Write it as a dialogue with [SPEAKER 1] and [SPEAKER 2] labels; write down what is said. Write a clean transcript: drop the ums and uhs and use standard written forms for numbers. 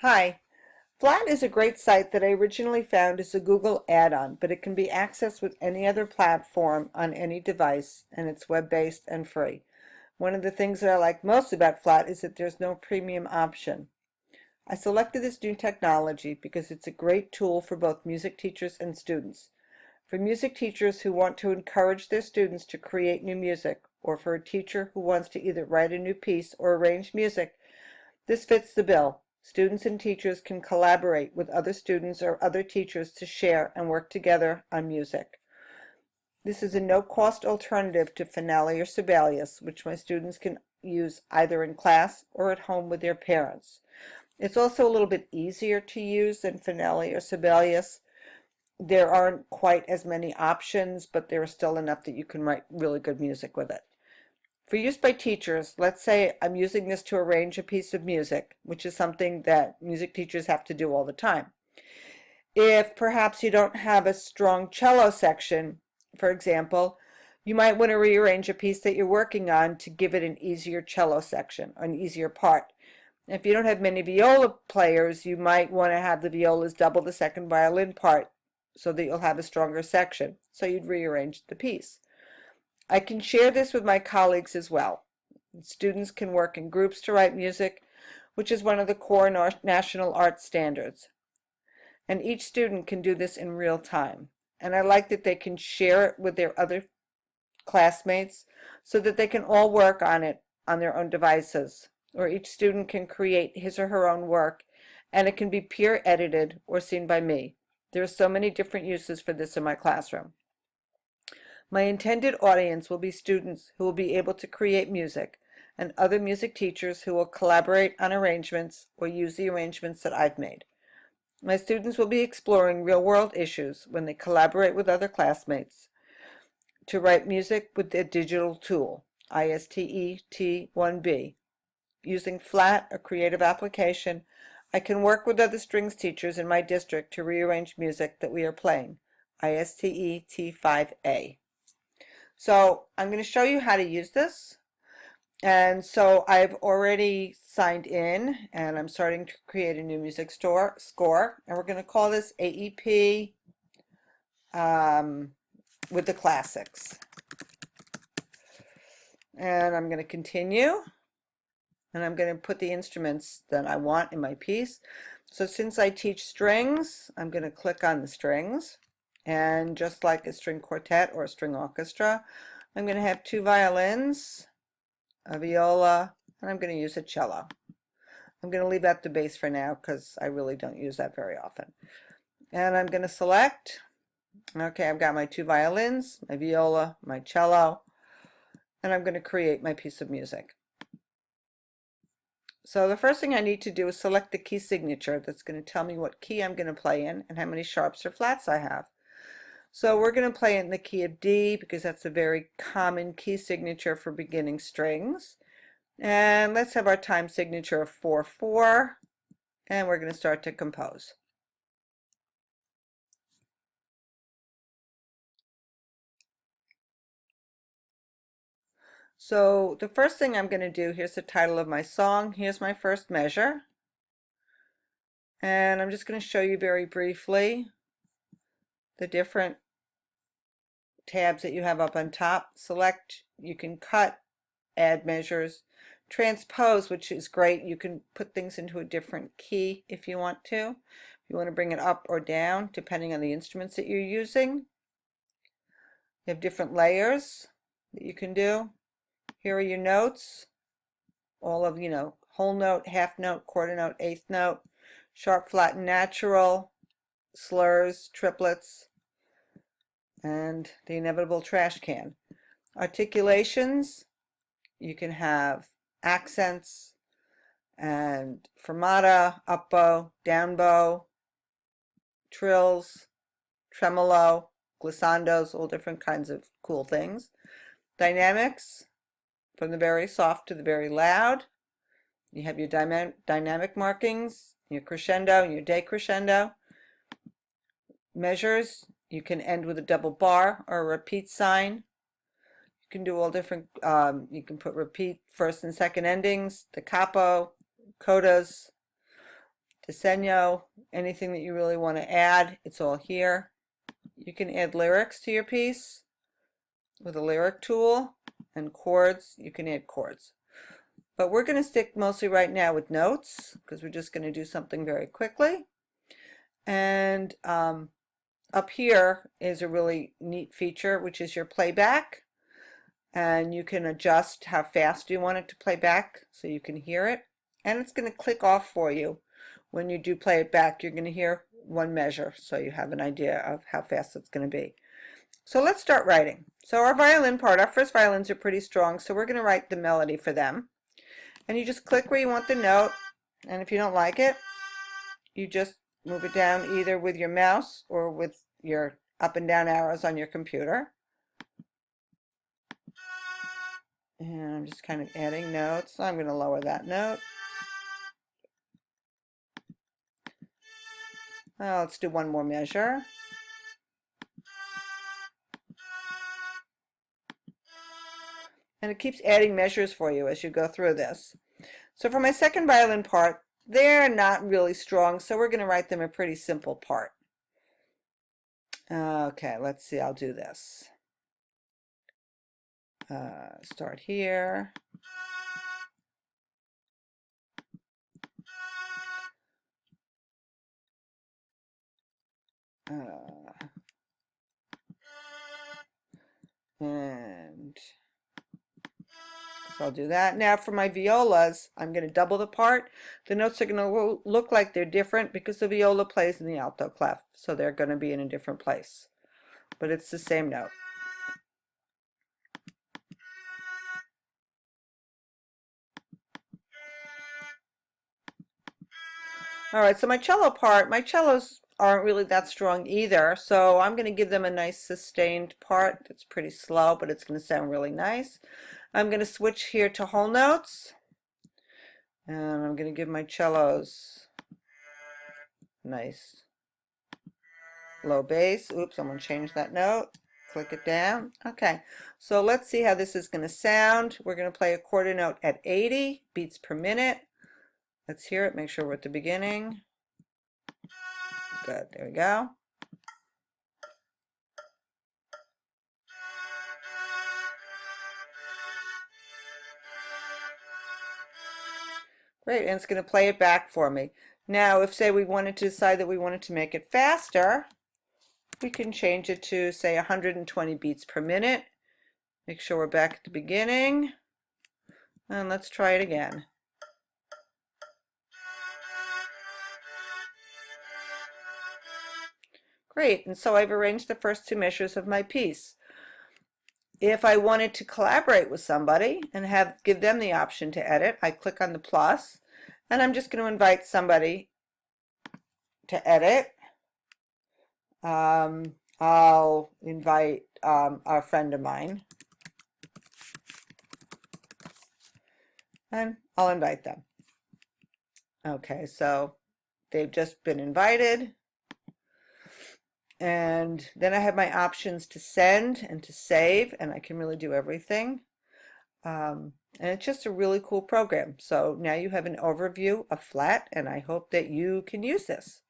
[SPEAKER 1] Hi. Flat is a great site that I originally found as a Google add-on, but it can be accessed with any other platform on any device, and it's web-based and free. One of the things that I like most about Flat is that there's no premium option. I selected this new technology because it's a great tool for both music teachers and students. For music teachers who want to encourage their students to create new music, or for a teacher who wants to either write a new piece or arrange music, this fits the bill. Students and teachers can collaborate with other students or other teachers to share and work together on music. This is a no-cost alternative to Finale or Sibelius, which my students can use either in class or at home with their parents. It's also a little bit easier to use than Finale or Sibelius. There aren't quite as many options, but there are still enough that you can write really good music with it. For use by teachers, let's say I'm using this to arrange a piece of music, which is something that music teachers have to do all the time. If perhaps you don't have a strong cello section, for example, you might want to rearrange a piece that you're working on to give it an easier cello section, an easier part. If you don't have many viola players, you might want to have the violas double the second violin part so that you'll have a stronger section. So you'd rearrange the piece. I can share this with my colleagues as well. Students can work in groups to write music, which is one of the core national art standards. And each student can do this in real time. And I like that they can share it with their other classmates so that they can all work on it on their own devices. Or each student can create his or her own work, and it can be peer edited or seen by me. There are so many different uses for this in my classroom. My intended audience will be students who will be able to create music, and other music teachers who will collaborate on arrangements or use the arrangements that I've made. My students will be exploring real-world issues when they collaborate with other classmates to write music with a digital tool, ISTET1B. Using Flat, a creative application, I can work with other strings teachers in my district to rearrange music that we are playing, ISTET5A. So I'm going to show you how to use this. And so I've already signed in and I'm starting to create a new music score. And we're going to call this AEP with the classics. And I'm going to continue. And I'm going to put the instruments that I want in my piece. So since I teach strings, I'm going to click on the strings. And just like a string quartet or a string orchestra, I'm going to have two violins, a viola, and I'm going to use a cello. I'm going to leave out the bass for now because I really don't use that very often. And I'm going to select, okay, I've got my two violins, my viola, my cello, and I'm going to create my piece of music. So the first thing I need to do is select the key signature that's going to tell me what key I'm going to play in and how many sharps or flats I have. So we're going to play in the key of D because that's a very common key signature for beginning strings. And let's have our time signature of 4/4, and we're going to start to compose. So the first thing I'm going to do, here's the title of my song, here's my first measure. And I'm just going to show you very briefly the different tabs that you have up on top. Select, you can cut, add measures, transpose, which is great. You can put things into a different key if you want to. You want to bring it up or down depending on the instruments that you're using. You have different layers that you can do. Here are your notes, all of, whole note, half note, quarter note, eighth note, sharp, flat, and natural, slurs, triplets, and the inevitable trash can. Articulations, you can have accents and fermata, up bow, down bow, trills, tremolo, glissandos, all different kinds of cool things. Dynamics, from the very soft to the very loud. You have your dynamic markings, your crescendo and your decrescendo. Measures, you can end with a double bar or a repeat sign. You can do all different, you can put repeat first and second endings, the capo, codas. diseño, anything that you really want to add, it's all here. You can add lyrics to your piece with a lyric tool, and chords, you can add chords. But we're going to stick mostly right now with notes because we're just going to do something very quickly. And up here is a really neat feature, which is your playback. And you can adjust how fast you want it to play back so you can hear it. And it's going to click off for you. When you do play it back, you're going to hear one measure so you have an idea of how fast it's going to be. So let's start writing. So our violin part, our first violins are pretty strong, so we're going to write the melody for them. And you just click where you want the note, and if you don't like it, you just move it down either with your mouse or with your up and down arrows on your computer. And I'm just kind of adding notes. I'm going to lower that note. Let's do one more measure. And it keeps adding measures for you as you go through this. So for my second violin part, they're not really strong, so we're going to write them a pretty simple part. Okay, let's see, I'll do this. Start here. And so I'll do that. Now for my violas, I'm going to double the part. The notes are going to look like they're different because the viola plays in the alto clef, so they're going to be in a different place. But it's the same note. All right, so my cello part, my cellos aren't really that strong either, so I'm going to give them a nice sustained part that's pretty slow, but it's going to sound really nice. I'm going to switch here to whole notes, and I'm going to give my cellos nice low bass. Oops, I'm going to change that note. Click it down. Okay, so let's see how this is going to sound. We're going to play a quarter note at 80 beats per minute. Let's hear it. Make sure we're at the beginning. Good, there we go. Great, and it's going to play it back for me. Now, if say we wanted to decide that we wanted to make it faster, we can change it to say 120 beats per minute. Make sure we're back at the beginning. And let's try it again. Great, and so I've arranged the first two measures of my piece. If I wanted to collaborate with somebody and give them the option to edit, I click on the plus, and I'm just going to invite somebody to edit. I'll invite a friend of mine, and I'll invite them. Okay, so they've just been invited. And then I have my options to send and to save, and I can really do everything. And it's just a really cool program. So now you have an overview of Flat, and I hope that you can use this.